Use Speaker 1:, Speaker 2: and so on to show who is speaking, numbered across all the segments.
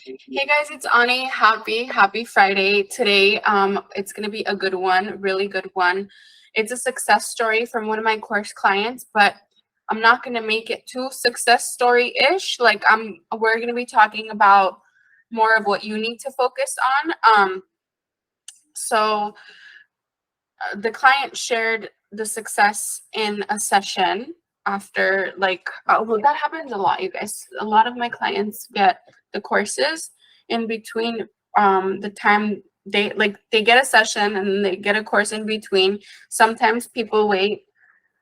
Speaker 1: Hey guys, it's Ani. Happy Friday. Today, it's gonna be a good one, really good one. It's a success story from one of my course clients, but I'm not gonna make it too success story-ish. Like we're gonna be talking about more of what you need to focus on. So the client shared the success in a session after well, that happens a lot, you guys. A lot of my clients get the courses in between the time they get a session and they get a course in between. Sometimes people wait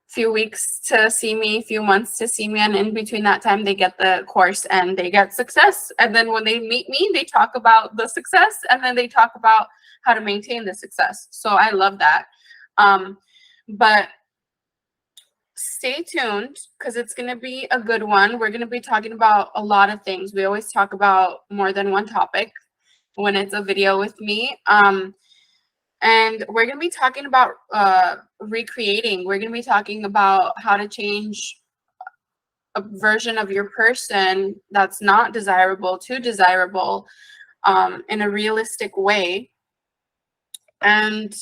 Speaker 1: few weeks to see me, few months to see me, and in between that time they get the course and they get success. And then when they meet me, they talk about the success and then they talk about how to maintain the success. So I love that. But stay tuned because it's going to be a good one. We're going to be talking about a lot of things. We always talk about more than one topic when it's a video with me. And we're going to be talking about recreating. We're going to be talking about how to change a version of your person that's not desirable to desirable in a realistic way. And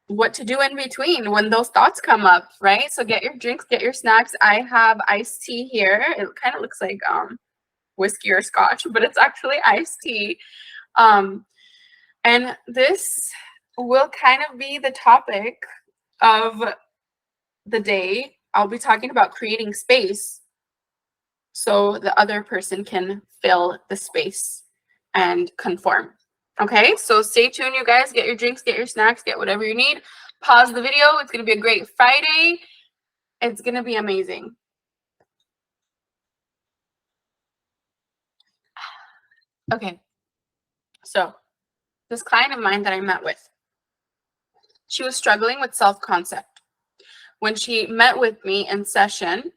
Speaker 1: what to do in between when those thoughts come up, right? So get your drinks, get your snacks. I have iced tea here. It kind of looks like whiskey or scotch, but it's actually iced tea. And this will kind of be the topic of the day. I'll be talking about creating space so the other person can fill the space and conform. Okay, so stay tuned, you guys. Get your drinks, get your snacks, get whatever you need. Pause the video. It's going to be a great Friday. It's going to be amazing. Okay, so this client of mine that I met with, she was struggling with self-concept. When she met with me in session,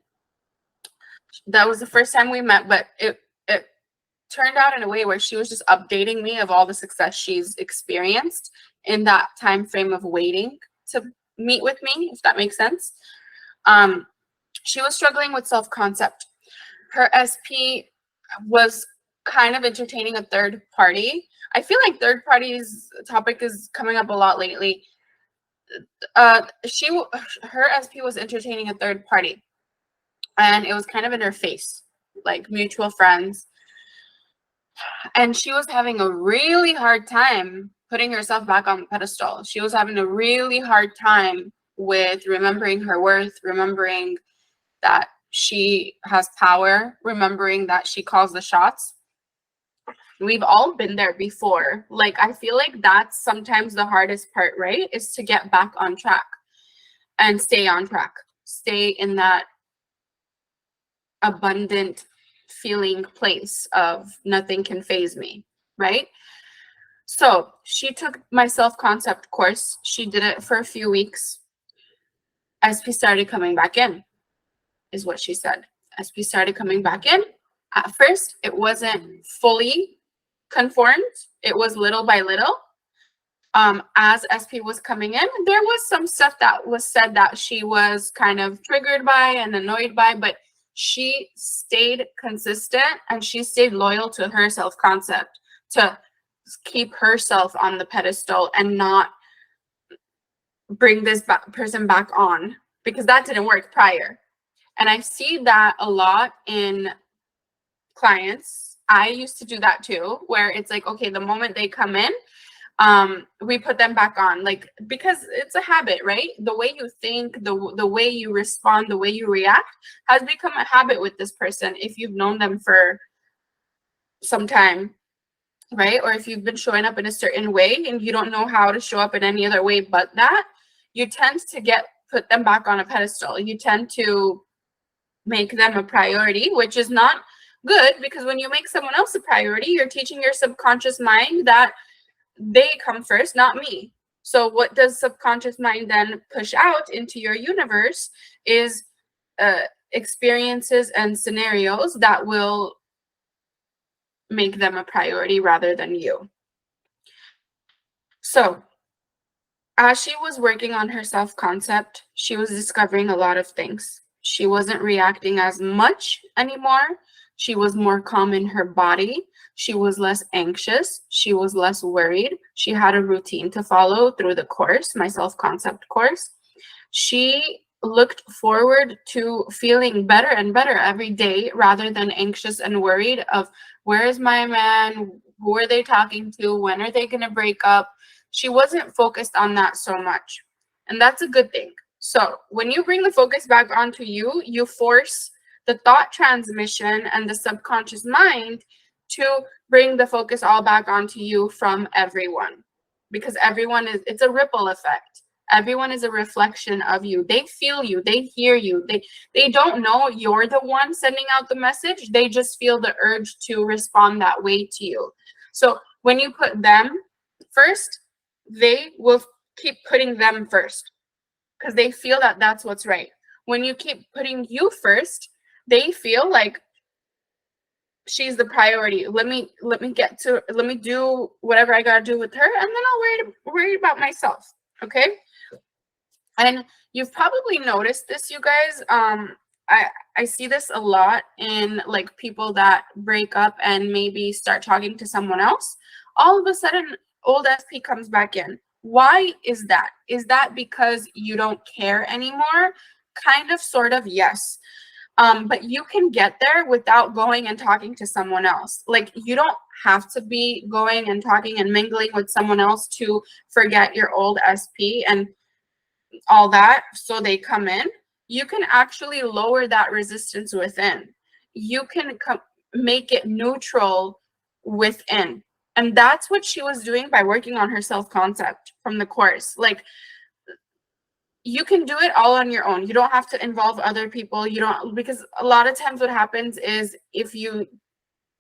Speaker 1: that was the first time we met, but it turned out in a way where she was just updating me of all the success she's experienced in that time frame of waiting to meet with me, if that makes sense. She was struggling with self-concept. Her SP was kind of entertaining a third party. I feel like third parties topic is coming up a lot lately. Her SP was entertaining a third party, and it was kind of in her face, like mutual friends. And she was having a really hard time putting herself back on the pedestal. She was having a really hard time with remembering her worth, remembering that she has power, remembering that she calls the shots. We've all been there before. Like, I feel like that's sometimes the hardest part, right? Is to get back on track and stay on track. Stay in that abundant feeling place of nothing can faze me, right? So she took my self-concept course. She did it for a few weeks. SP started coming back in, is what she said. SP started coming back in. At first, it wasn't fully conformed. It was little by little. As SP was coming in, there was some stuff that was said that she was kind of triggered by and annoyed by, but she stayed consistent and she stayed loyal to her self-concept to keep herself on the pedestal and not bring this person back on, because that didn't work prior. And I see that a lot in clients. I used to do that too, where it's like, okay, the moment they come in, we put them back on, like, because it's a habit, right? The way you think, the way you respond, the way you react has become a habit with this person if you've known them for some time, right? Or if you've been showing up in a certain way and you don't know how to show up in any other way but that, you tend to put them back on a pedestal. You tend to make them a priority, which is not good, because when you make someone else a priority, you're teaching your subconscious mind that they come first, not me. So what does subconscious mind then push out into your universe is experiences and scenarios that will make them a priority rather than you. So as she was working on her self-concept, she was discovering a lot of things. She wasn't reacting as much anymore. She was more calm in her body. She was less anxious. She was less worried. She had a routine to follow through the course, my self-concept course. She looked forward to feeling better and better every day rather than anxious and worried of where is my man? Who are they talking to? When are they going to break up? She wasn't focused on that so much. And that's a good thing. So when you bring the focus back onto you, you force the thought transmission and the subconscious mind to bring the focus all back onto you from everyone, because everyone is, it's a ripple effect. Everyone is a reflection of you. They feel you, they hear you. They don't know you're the one sending out the message. They just feel the urge to respond that way to you. So when you put them first, they will keep putting them first because they feel that that's what's right. When you keep putting you first, they feel like she's the priority. Let me do whatever I gotta do with her, and then I'll worry about myself. Okay. And you've probably noticed this, you guys. I see this a lot in like people that break up and maybe start talking to someone else. All of a sudden, old SP comes back in. Why is that? Is that because you don't care anymore? Kind of, sort of, yes. But you can get there without going and talking to someone else. Like, you don't have to be going and talking and mingling with someone else to forget your old SP and all that so they come in. You can actually lower that resistance within. You can make it neutral within. And that's what she was doing by working on her self-concept from the course. Like, you can do it all on your own. You don't have to involve other people. You don't, because a lot of times what happens is if you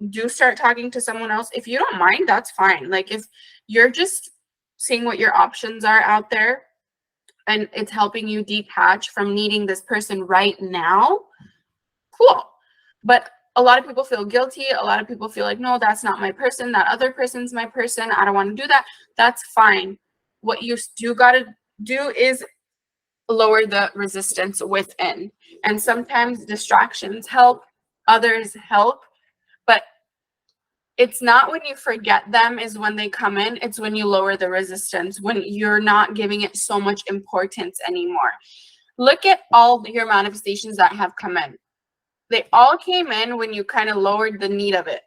Speaker 1: do start talking to someone else, if you don't mind, that's fine. Like, if you're just seeing what your options are out there and it's helping you detach from needing this person right now, cool. But a lot of people feel guilty. A lot of people feel like, no, that's not my person. That other person's my person. I don't want to do that. That's fine. What you do got to do is lower the resistance within. And sometimes distractions help, others help, but it's not when you forget them is when they come in. It's when you lower the resistance, when you're not giving it so much importance anymore. Look at all your manifestations that have come in. They all came in when you kind of lowered the need of it,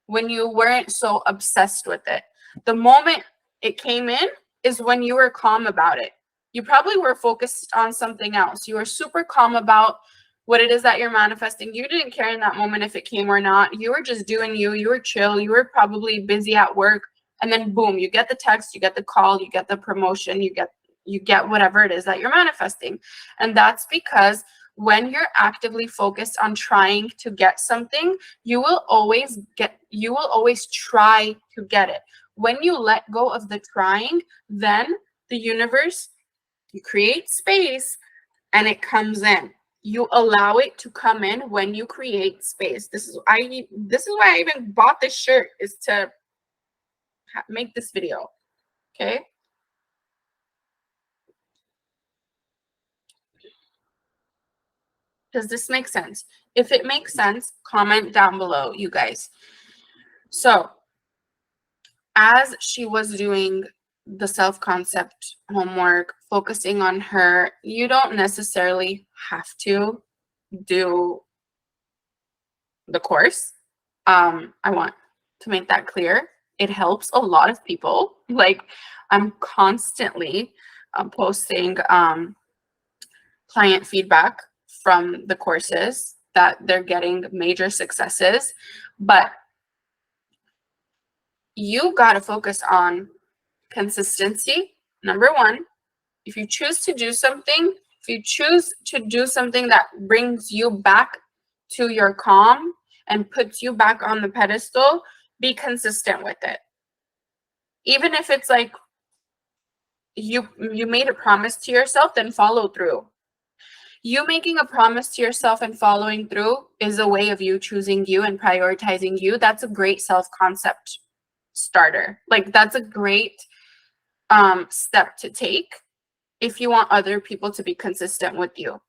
Speaker 1: when you weren't so obsessed with it. The moment it came in is when you were calm about it. You probably were focused on something else. You were super calm about what it is that you're manifesting. You didn't care in that moment if it came or not. You were just doing you. You were chill. You were probably busy at work. And then boom, you get the text, you get the call, you get the promotion, you get whatever it is that you're manifesting. And that's because when you're actively focused on trying to get something, you will always try to get it. When you let go of the trying, then the universe, you create space and it comes in. You allow it to come in when you create space. This is why I even bought this shirt, is to make this video. Okay. Does this make sense? If it makes sense, comment down below, you guys. So as she was doing the self-concept homework, focusing on her, you don't necessarily have to do the course. I want to make that clear. It helps a lot of people. Like, I'm constantly posting client feedback from the courses that they're getting major successes, but you got to focus on consistency. Number one, if you choose to do something, that brings you back to your calm and puts you back on the pedestal, be consistent with it. Even if it's like you made a promise to yourself, then follow through. You making a promise to yourself and following through is a way of you choosing you and prioritizing you. That's a great self-concept starter. Like, that's a great step to take if you want other people to be consistent with you.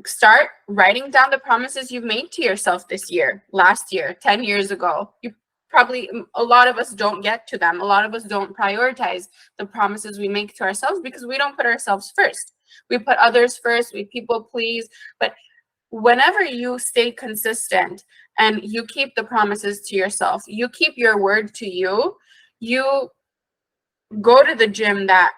Speaker 1: Start writing down the promises you've made to yourself this year, last year, 10 years ago. You probably, a lot of us don't get to them. A lot of us don't prioritize the promises we make to ourselves because we don't put ourselves first. We put others first, we people please. But whenever you stay consistent and you keep the promises to yourself, you keep your word to you, you go to the gym that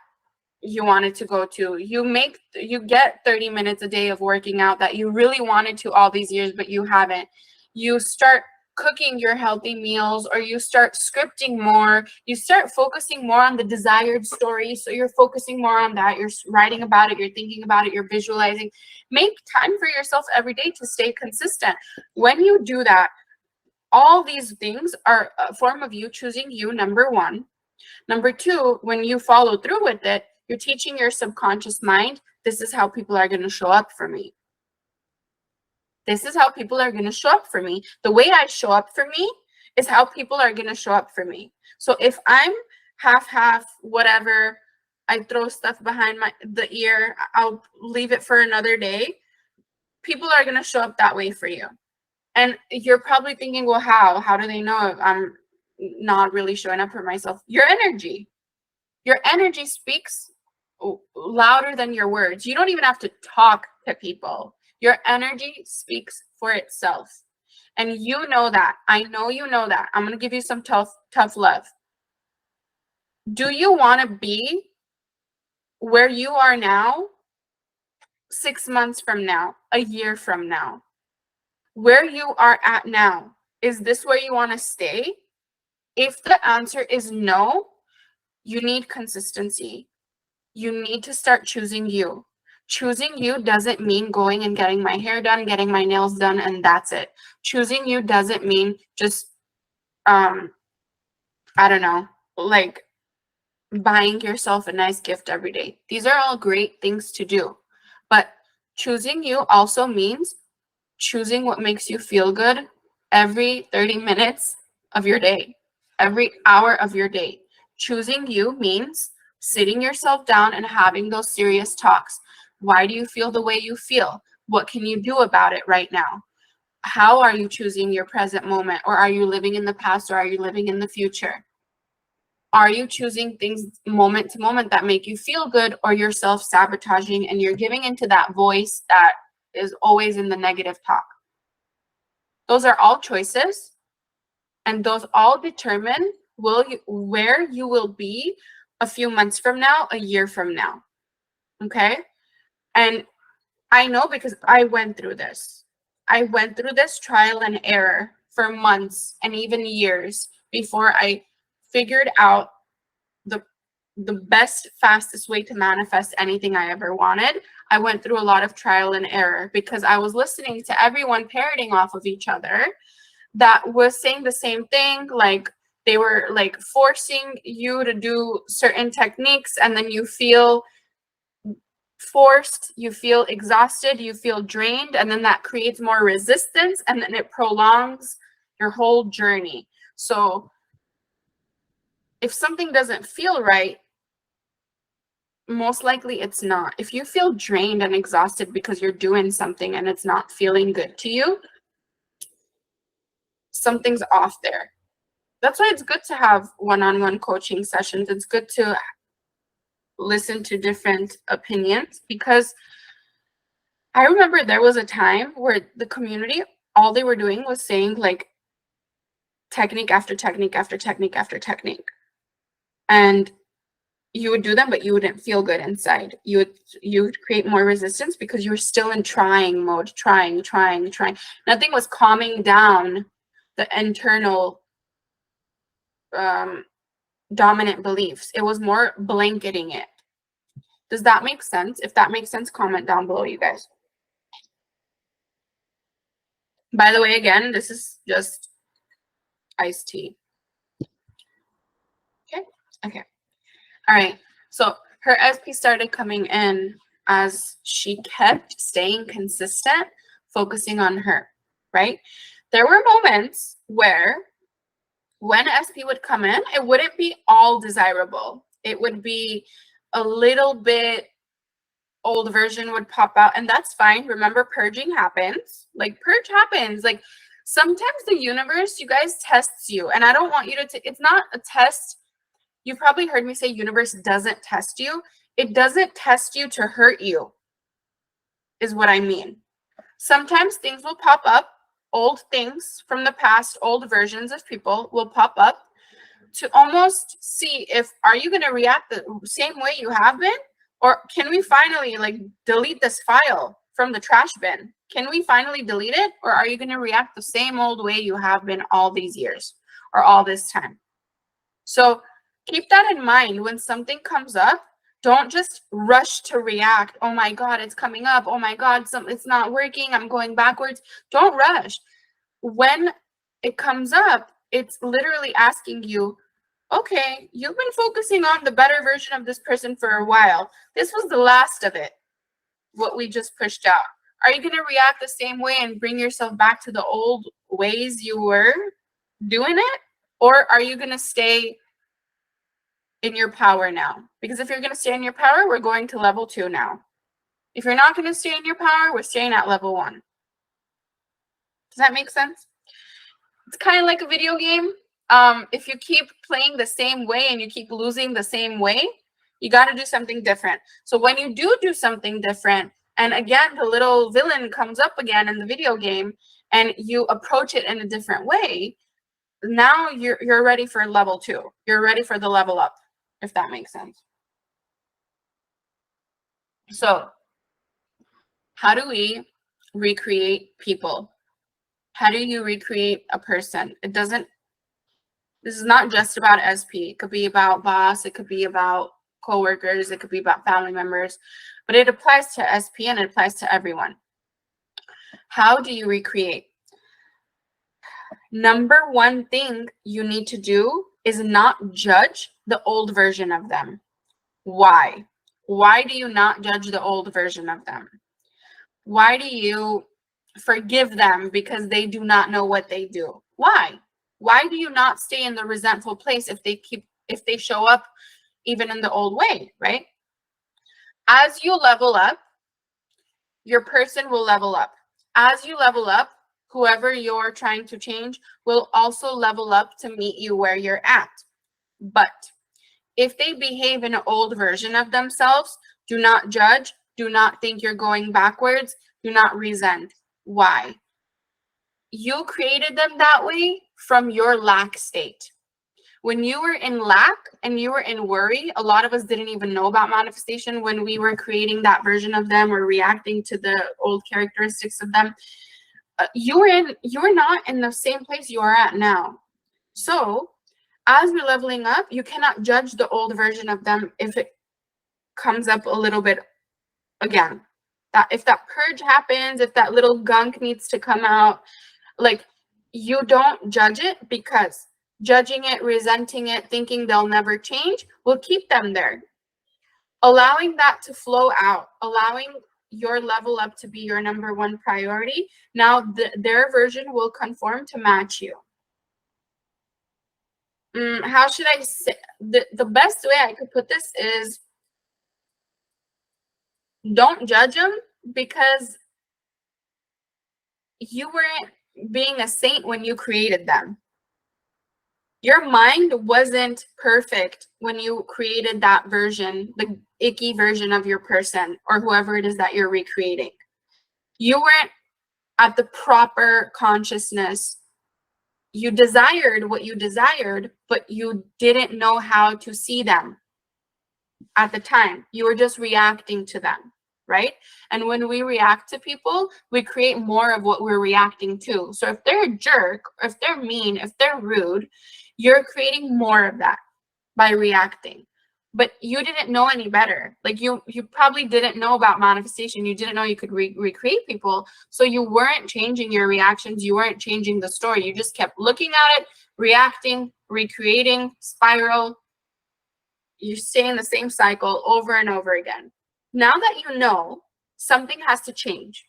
Speaker 1: you wanted to go to, you get 30 minutes a day of working out that you really wanted to all these years but you haven't. You start cooking your healthy meals, or you start scripting more, you start focusing more on the desired story. So you're focusing more on that, you're writing about it, you're thinking about it, you're visualizing. Make time for yourself every day to stay consistent. When you do that, all these things are a form of you choosing you, number one. Number two, when you follow through with it, you're teaching your subconscious mind, this is how people are going to show up for me. This is how people are going to show up for me. The way I show up for me is how people are going to show up for me. So if I'm half, whatever, I throw stuff behind the ear, I'll leave it for another day, people are going to show up that way for you. And you're probably thinking, well, how do they know if I'm not really showing up for myself? Your energy speaks louder than your words. You don't even have to talk to people. Your energy speaks for itself. And you know that. I know you know that. I'm going to give you some tough love. Do you want to be where you are now 6 months from now, a year from now? Where you are at now, is this where you want to stay? If the answer is no, you need consistency. You need to start choosing you. Choosing you doesn't mean going and getting my hair done, getting my nails done, and that's it. Choosing you doesn't mean just, I don't know, like buying yourself a nice gift every day. These are all great things to do. But choosing you also means choosing what makes you feel good every 30 minutes of your day, every hour of your day. Choosing you means sitting yourself down and having those serious talks. Why do you feel the way you feel? What can you do about it right now? How are you choosing your present moment? Or are you living in the past, or are you living in the future? Are you choosing things moment to moment that make you feel good, or you're self-sabotaging and you're giving into that voice that is always in the negative talk? Those are all choices, and those all determine where you will be a few months from now, a year from now. Okay? And I know because I went through this. I went through this trial and error for months and even years before I figured out the best, fastest way to manifest anything I ever wanted. I went through a lot of trial and error because I was listening to everyone parroting off of each other that was saying the same thing. Like, they were like forcing you to do certain techniques, and then you feel forced, you feel exhausted, you feel drained, and then that creates more resistance, and then it prolongs your whole journey. So if something doesn't feel right, most likely it's not. If you feel drained and exhausted because you're doing something and it's not feeling good to you, something's off there. That's why it's good to have one-on-one coaching sessions. It's good to listen to different opinions, because I remember there was a time where the community, all they were doing was saying like technique after technique after technique after technique. And you would do them, but you wouldn't feel good inside. You would create more resistance because you were still in trying mode, trying. Nothing was calming down the internal dominant beliefs. It was more blanketing it. Does that make sense? If that makes sense, comment down below, you guys. By the way, again, this is just iced tea. Okay. All right. So her SP started coming in as she kept staying consistent, focusing on her, right? There were moments where when SP would come in, it wouldn't be all desirable. It would be a little bit old version would pop out, and that's fine. Remember, purging happens. Like, purge happens. Like, sometimes the universe, you guys, tests you, and I don't want you to it's not a test. You've probably heard me say universe doesn't test you. It doesn't test you to hurt you, is what I mean. Sometimes things will pop up, old things from the past, old versions of people will pop up to almost see if, are you going to react the same way you have been? Or can we finally like delete this file from the trash bin? Can we finally delete it? Or are you going to react the same old way you have been all these years or all this time? So keep that in mind when something comes up. Don't just rush to react. Oh my God, it's coming up. Oh my God, it's not working. I'm going backwards. Don't rush. When it comes up, it's literally asking you, okay, you've been focusing on the better version of this person for a while. This was the last of it, what we just pushed out. Are you going to react the same way and bring yourself back to the old ways you were doing it? Or are you going to stay in your power now? Because if you're going to stay in your power, we're going to level 2 now. If you're not going to stay in your power, we're staying at level 1. Does that make sense? It's kind of like a video game. If you keep playing the same way and you keep losing the same way, you got to do something different. So when you do something different, and again, the little villain comes up again in the video game, and you approach it in a different way, now you're ready for level 2. You're ready for the level up, if that makes sense. So how do we recreate people? How do you recreate a person? This is not just about SP. It could be about boss. It could be about coworkers. It could be about family members. But it applies to SP and it applies to everyone. How do you recreate? Number one thing you need to do is not judge the old version of them. Why? Why do you not judge the old version of them? Why do you forgive them because they do not know what they do? Why? Why do you not stay in the resentful place if they show up even in the old way, right? As you level up, your person will level up. As you level up, whoever you're trying to change will also level up to meet you where you're at. But if they behave in an old version of themselves, do not judge, do not think you're going backwards, do not resent. Why? You created them that way from your lack state. When you were in lack and you were in worry, a lot of us didn't even know about manifestation when we were creating that version of them or reacting to the old characteristics of them. You were not in the same place you are at now. So as you're leveling up, you cannot judge the old version of them if it comes up a little bit again. That if that purge happens, if that little gunk needs to come out, like, you don't judge it, because judging it, resenting it, thinking they'll never change will keep them there. Allowing that to flow out, allowing your level up to be your number one priority. Now their version will conform to match you. How should I say? The best way I could put this is, don't judge them, because you weren't being a saint when you created them. Your mind wasn't perfect when you created that version, the icky version of your person or whoever it is that you're recreating. You weren't at the proper consciousness. You desired what you desired, but you didn't know how to see them at the time. You were just reacting to them, right? And when we react to people, we create more of what we're reacting to. So if they're a jerk, if they're mean, if they're rude, you're creating more of that by reacting. But you didn't know any better. Like, you probably didn't know about manifestation. You didn't know you could recreate people. So you weren't changing your reactions. You weren't changing the story. You just kept looking at it, reacting, recreating, spiral. You stay in the same cycle over and over again. Now that you know, something has to change.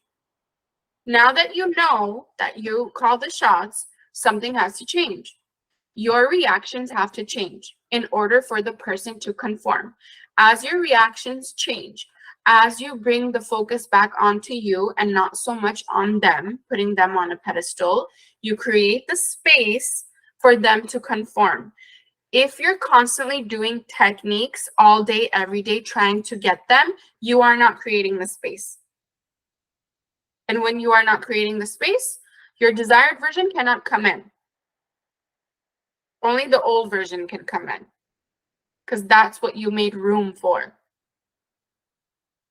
Speaker 1: Now that you know that you call the shots, something has to change. Your reactions have to change in order for the person to conform. As your reactions change, As you bring the focus back onto you and not so much on them, putting them on a pedestal, you create the space for them to conform. If you're constantly doing techniques all day, every day, trying to get them, you are not creating the space. And when you are not creating the space, your desired version cannot come in. Only the old version can come in, because that's what you made room for.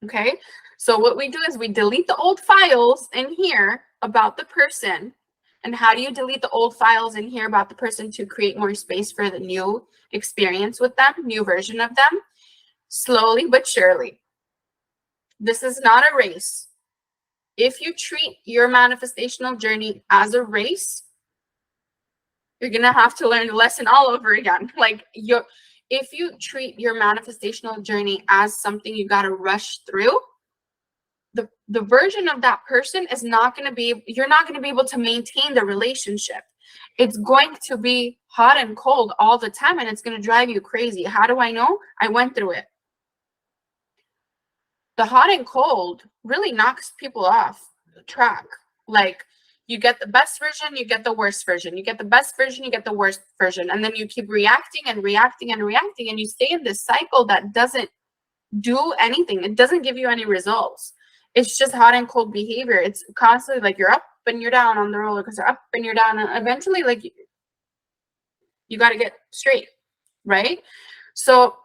Speaker 1: Okay, so what we do is we delete the old files in here about the person. And how do you delete the old files in here about the person to create more space for the new experience with them, new version of them? Slowly but surely. This is not a race. If you treat your manifestational journey as a race, you're going to have to learn the lesson all over again. Like, if you treat your manifestational journey as something you got to rush through, the version of that person is not going to be, you're not going to be able to maintain the relationship. It's going to be hot and cold all the time, and it's going to drive you crazy. How do I know? I went through it. The hot and cold really knocks people off track. Like, you get the best version, you get the worst version. You get the best version, you get the worst version. And then you keep reacting and reacting and reacting, and you stay in this cycle that doesn't do anything. It doesn't give you any results. It's just hot and cold behavior. It's constantly like you're up and you're down on the roller coaster, up and you're down. And eventually, like, you got to get straight, right? So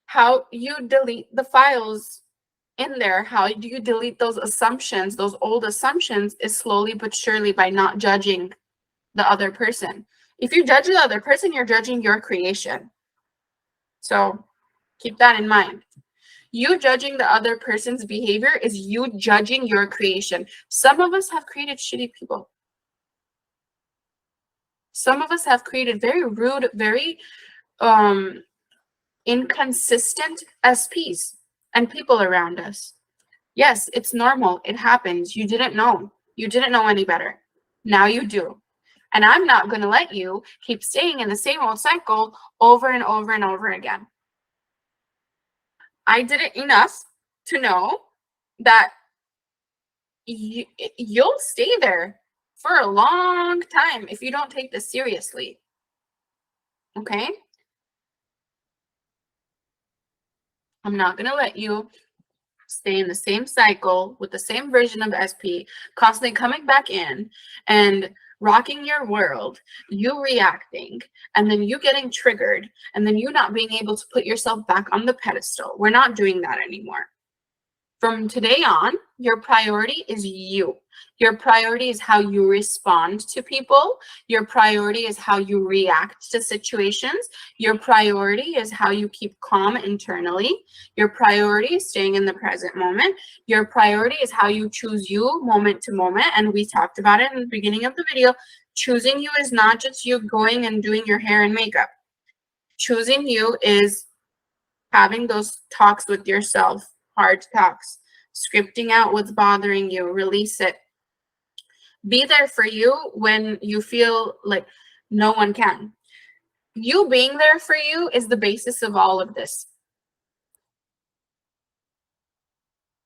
Speaker 1: how you delete the files in there, how do you delete those assumptions, those old assumptions, is slowly but surely by not judging the other person. If you judge the other person, you're judging your creation. So keep that in mind. You judging the other person's behavior is you judging your creation. Some of us have created shitty people. Some of us have created very rude, very inconsistent SPs and people around us. Yes, it's normal. It happens. You didn't know. You didn't know any better. Now you do. And I'm not going to let you keep staying in the same old cycle over and over and over again. I did it enough to know that you'll stay there for a long time if you don't take this seriously. Okay? I'm not going to let you stay in the same cycle with the same version of SP, constantly coming back in and rocking your world, you reacting, and then you getting triggered, and then you not being able to put yourself back on the pedestal. We're not doing that anymore. From today on, your priority is you. Your priority is how you respond to people. Your priority is how you react to situations. Your priority is how you keep calm internally. Your priority is staying in the present moment. Your priority is how you choose you moment to moment. And we talked about it in the beginning of the video. Choosing you is not just you going and doing your hair and makeup. Choosing you is having those talks with yourself, hard talks, scripting out what's bothering you, release it. Be there for you when you feel like no one can. You being there for you is the basis of all of this.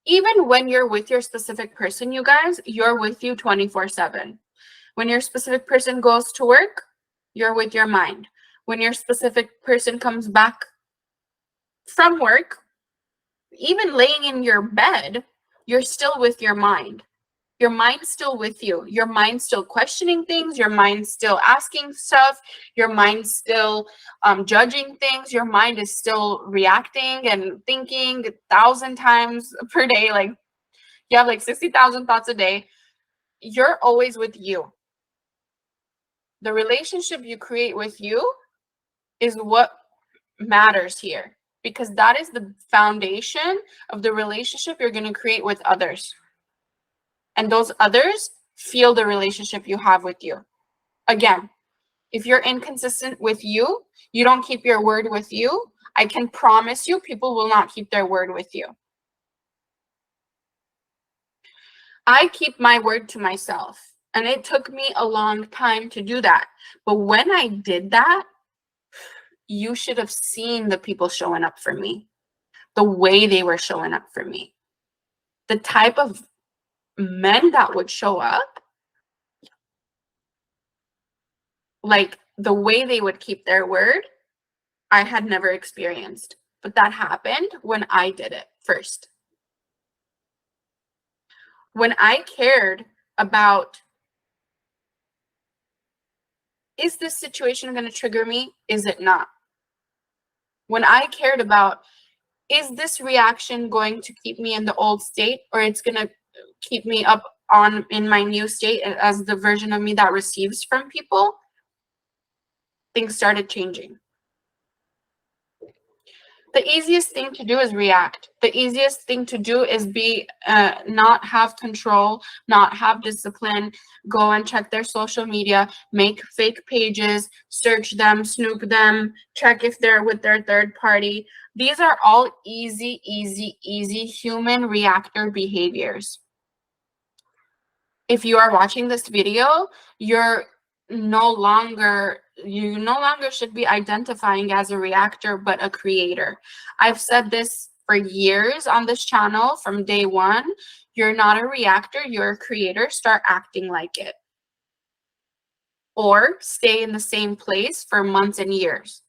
Speaker 1: Even when you're with your specific person, you guys, you're with you 24/7. When your specific person goes to work, you're with your mind. When your specific person comes back from work, even laying in your bed, you're still with your mind. Your mind's still with you. Your mind's still questioning things. Your mind's still asking stuff. Your mind's still judging things. Your mind is still reacting and thinking 1,000 times per day. Like, you have like 60,000 thoughts a day. You're always with you. The relationship you create with you is what matters here, because that is the foundation of the relationship you're going to create with others. And those others feel the relationship you have with you. Again, if you're inconsistent with you, you don't keep your word with you, I can promise you people will not keep their word with you. I keep my word to myself, and it took me a long time to do that. But when I did that, you should have seen the people showing up for me. the way they were showing up for me. The type of men that would show up, like the way they would keep their word, I had never experienced. But that happened when I did it first. When I cared about, is this situation going to trigger me? Is it not? When I cared about, is this reaction going to keep me in the old state, or it's going to keep me up on in my new state as the version of me that receives from people, things started changing. The easiest thing to do is react. The easiest thing to do is be not have control, not have discipline, go and check their social media, make fake pages, search them, snoop them, check if they're with their third party. These are all easy human reactor behaviors. If you are watching this video, you no longer should be identifying as a reactor, but a creator. I've said this for years on this channel from day one. You're not a reactor, you're a creator. Start acting like it. Or stay in the same place for months and years.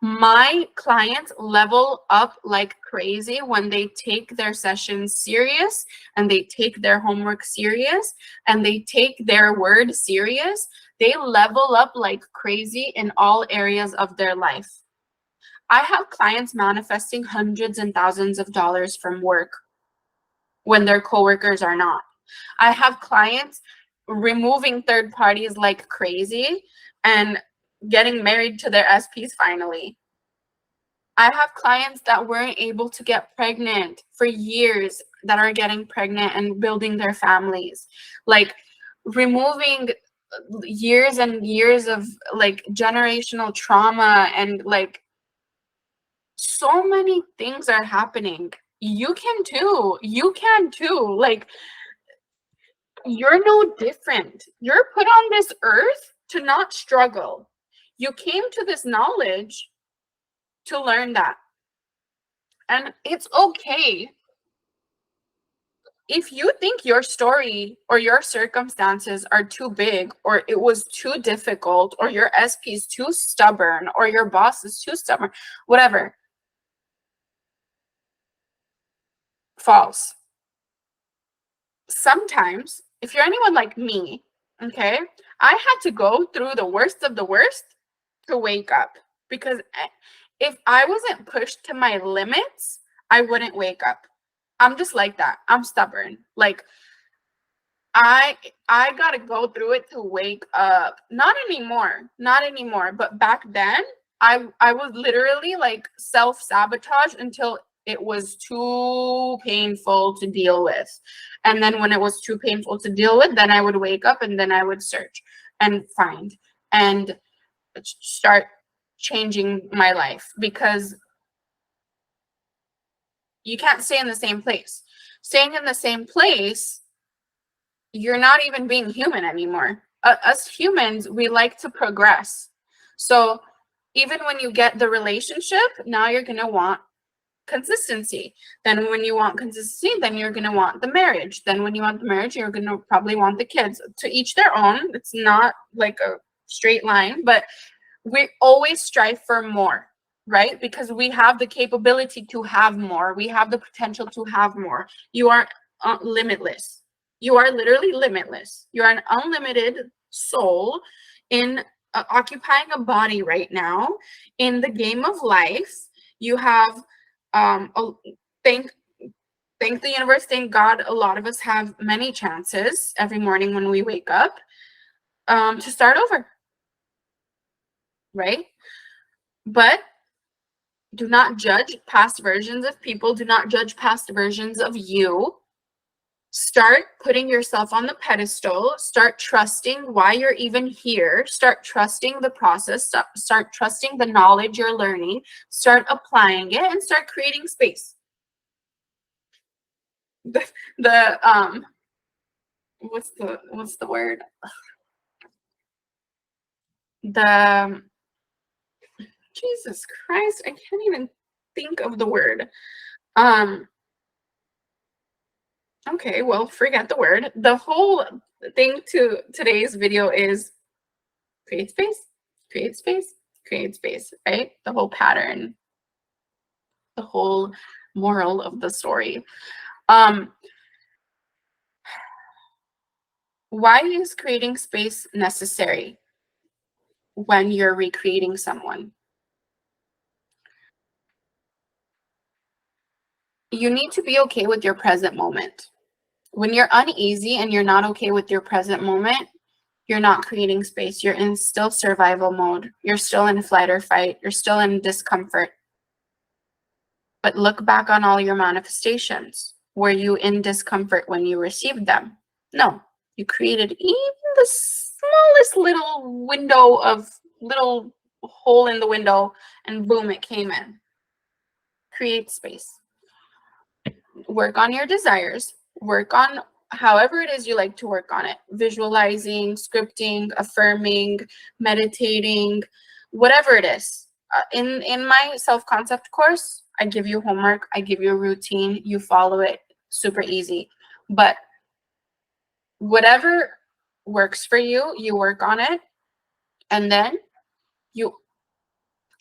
Speaker 1: My clients level up like crazy when they take their sessions serious, and they take their homework serious, and they take their word serious. They level up like crazy in all areas of their life. I have clients manifesting hundreds and thousands of dollars from work when their coworkers are not. I have clients removing third parties like crazy and getting married to their SPs finally. I have clients that weren't able to get pregnant for years that are getting pregnant and building their families. Like removing years and years of like generational trauma, and like so many things are happening. You can too. You can too. Like, you're no different. You're put on this earth to not struggle. You came to this knowledge to learn that. And it's okay if you think your story or your circumstances are too big, or it was too difficult, or your SP is too stubborn, or your boss is too stubborn, whatever. False. Sometimes, if you're anyone like me, okay, I had to go through the worst of the worst to wake up, because if I wasn't pushed to my limits, I wouldn't wake up. I'm just like that. I'm stubborn. Like, I got to go through it to wake up. Not anymore. But back then, I was literally like self-sabotage until it was too painful to deal with. And then when it was too painful to deal with, then I would wake up, and then I would search and find and start changing my life, because you can't stay in the same place. Staying in the same place, you're not even being human anymore. Us humans, we like to progress. So even when you get the relationship, now you're going to want consistency. Then when you want consistency, then you're going to want the marriage. Then when you want the marriage, you're going to probably want the kids. To each their own. It's not like a straight line, but we always strive for more, right? Because we have the capability to have more. We have the potential to have more. You are limitless. You are literally limitless. You are an unlimited soul in occupying a body right now in the game of life. You have thank the universe, thank God, a lot of us have many chances every morning when we wake up to start over, right? But do not judge past versions of people. Do not judge past versions of you. Start putting yourself on the pedestal. Start trusting why you're even here. Start trusting the process. Start trusting the knowledge you're learning. Start applying it, and start creating space. What's the word? Jesus Christ, I can't even think of the word. Okay, well, forget the word. The whole thing to today's video is create space, create space, create space, right? The whole pattern, the whole moral of the story. Why is creating space necessary when you're recreating someone? You need to be okay with your present moment. When you're uneasy and you're not okay with your present moment, you're not creating space. You're in still survival mode. You're still in flight or fight. You're still in discomfort. But look back on all your manifestations. Were you in discomfort when you received them? No. You created even the smallest little window of little hole in the window, and boom, it came in. Create space. Work on your desires. Work on however it is you like to work on it. Visualizing, scripting, affirming, meditating, whatever it is. In my self-concept course, I give you homework, I give you a routine, you follow it, super easy. But whatever works for you, you work on it, and then you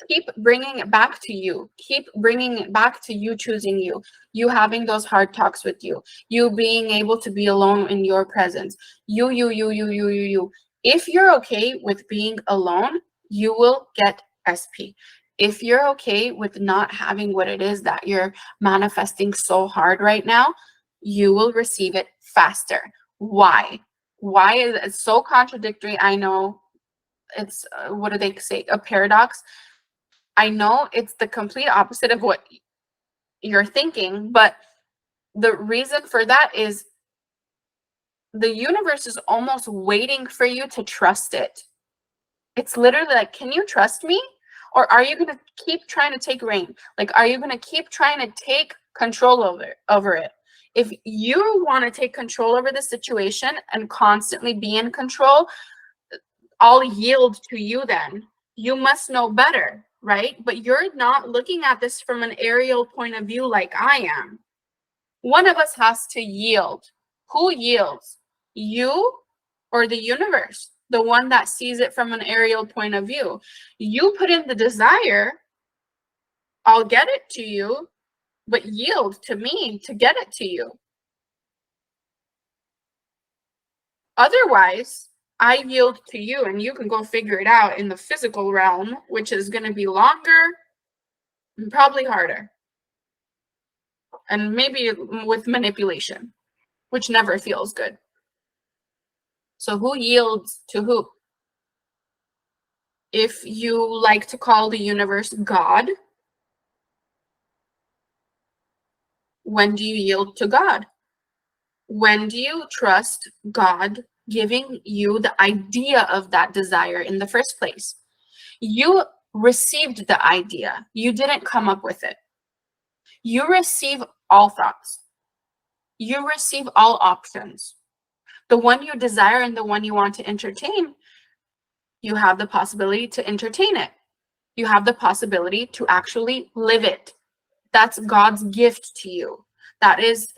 Speaker 1: keep bringing it back to you. Keep bringing it back to you choosing you. You having those hard talks with you. You being able to be alone in your presence. You. If you're okay with being alone, you will get SP. If you're okay with not having what it is that you're manifesting so hard right now, you will receive it faster. Why? Why is it so contradictory? I know it's, what do they say? A paradox. I know it's the complete opposite of what you're thinking, but the reason for that is the universe is almost waiting for you to trust it. It's literally like, can you trust me? Or are you going to keep trying to take reign? Like, are you going to keep trying to take control over it? If you want to take control over the situation and constantly be in control, I'll yield to you then. You must know better, right? But you're not looking at this from an aerial point of view like I am. One of us has to yield. Who yields? You or the universe? The one that sees it from an aerial point of view. You put in the desire, I'll get it to you, but yield to me to get it to you. Otherwise, I yield to you and you can go figure it out in the physical realm, which is going to be longer and probably harder. And maybe with manipulation, which never feels good. So who yields to who? If you like to call the universe God, when do you yield to God? When do you trust God giving you the idea of that desire in the first place? You received the idea. You didn't come up with it. You receive all thoughts. You receive all options. The one you desire and the one you want to entertain, you have the possibility to entertain it. You have the possibility to actually live it. That's God's gift to you. That is,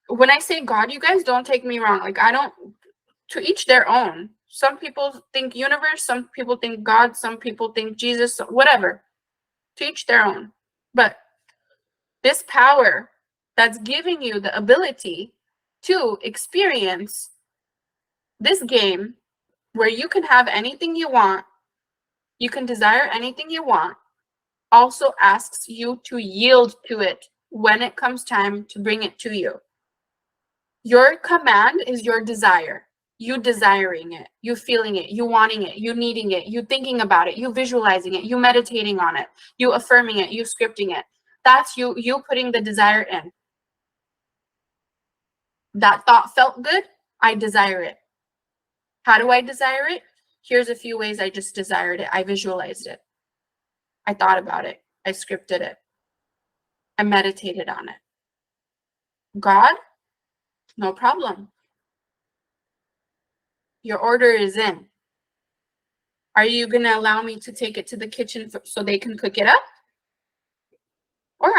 Speaker 1: when I say God, you guys don't take me wrong. Like, I don't, to each their own. Some people think universe, some people think God, some people think Jesus, whatever. To each their own. But this power that's giving you the ability to experience this game where you can have anything you want, you can desire anything you want, also asks you to yield to it when it comes time to bring it to you. Your command is your desire. You desiring it, you feeling it, you wanting it, you needing it, you thinking about it, you visualizing it, you meditating on it, you affirming it, you scripting it. That's you putting the desire in. That thought felt good, I desire it. How do I desire it? Here's a few ways I just desired it. I visualized it. I thought about it. I scripted it. I meditated on it. God, no problem. Your order is in. Are you going to allow me to take it to the kitchen so they can cook it up?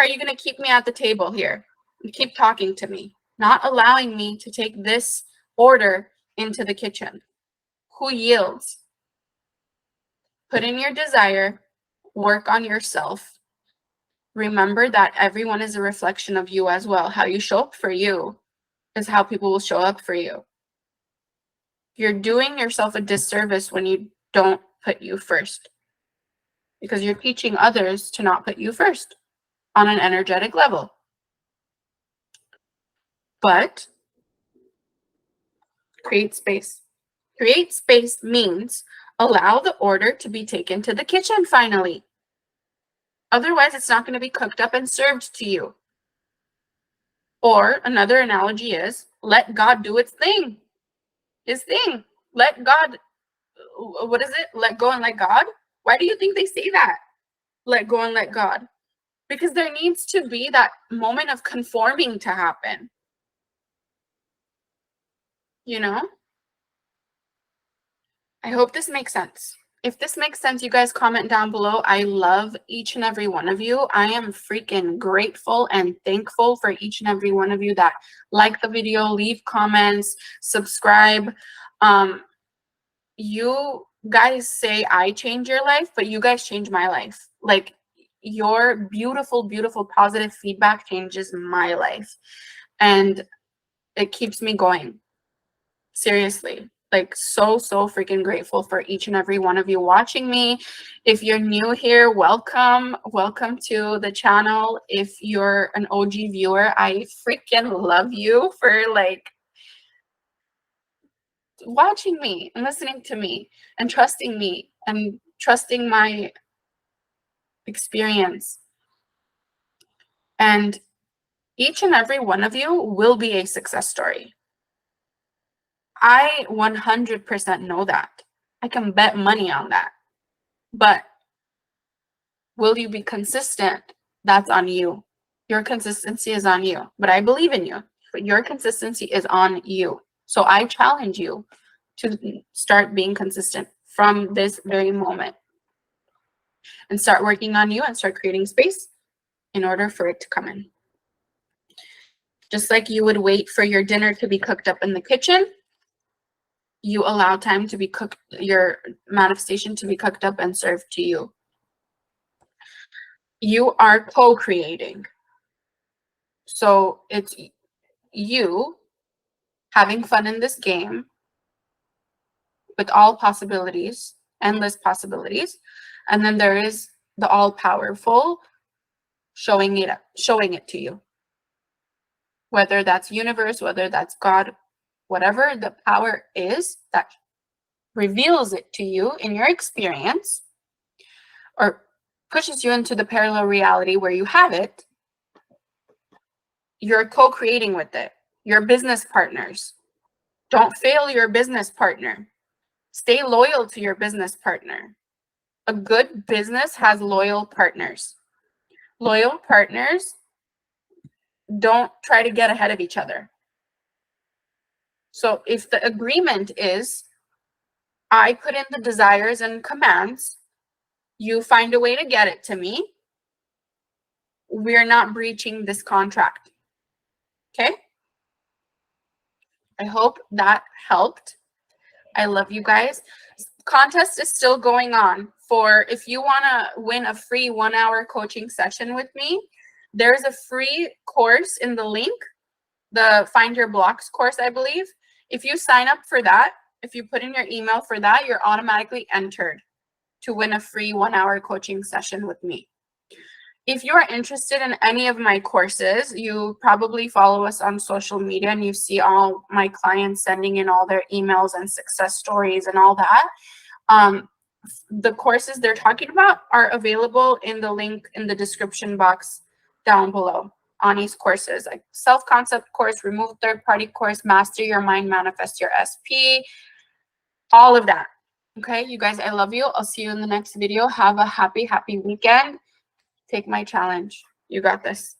Speaker 1: are you going to keep me at the table here and keep talking to me, not allowing me to take this order into the kitchen? Who yields? Put in your desire, work on yourself. Remember that everyone is a reflection of you as well. How you show up for you is how people will show up for you. You're doing yourself a disservice when you don't put you first, because you're teaching others to not put you first on an energetic level. But create space. Create space means allow the order to be taken to the kitchen finally. Otherwise, it's not going to be cooked up and served to you. Or another analogy is let God do its thing. His thing. Let God, what is it? Let go and let God? Why do you think they say that? Let go and let God. Because there needs to be that moment of conforming to happen. You know? I hope this makes sense. If this makes sense, you guys comment down below. I love each and every one of you. I am freaking grateful and thankful for each and every one of you that like the video, leave comments, subscribe. You guys say I change your life, but you guys change my life. Like, your beautiful, beautiful, positive feedback changes my life. And it keeps me going. Seriously. Like, so freaking grateful for each and every one of you watching me. If you're new here, welcome to the channel. If you're an OG viewer, I freaking love you for like watching me and listening to me and trusting me and trusting my experience. And each and every one of you will be a success story. I 100% know that. I can bet money on that. But will you be consistent? That's on you. Your consistency is on you. But I believe in you. But your consistency is on you. So I challenge you to start being consistent from this very moment. And start working on you and start creating space in order for it to come in. Just like you would wait for your dinner to be cooked up in the kitchen, you allow time to be cooked, your manifestation to be cooked up and served to you. You are co-creating. So it's you having fun in this game with all possibilities, endless possibilities. And then there is the all-powerful showing it to you. Whether that's universe, whether that's God, whatever the power is that reveals it to you in your experience or pushes you into the parallel reality where you have it, you're co-creating with it. Your business partners. Don't fail your business partner. Stay loyal to your business partner. A good business has loyal partners. Loyal partners don't try to get ahead of each other. So if the agreement is, I put in the desires and commands, you find a way to get it to me, we're not breaching this contract. Okay? I hope that helped. I love you guys. Contest is still going on for if you want to win a free 1-hour coaching session with me. There's a free course in the link, the Find Your Blocks course, I believe. If you sign up for that, if you put in your email for that, you're automatically entered to win a free 1-hour coaching session with me. If you are interested in any of my courses, you probably follow us on social media and you see all my clients sending in all their emails and success stories and all that. The courses they're talking about are available in the link in the description box down below. Ani's courses, like self-concept course, remove third-party course, master your mind, manifest your SP, all of that. Okay, you guys, I love you. I'll see you in the next video. Have a happy weekend. Take my challenge. You got this.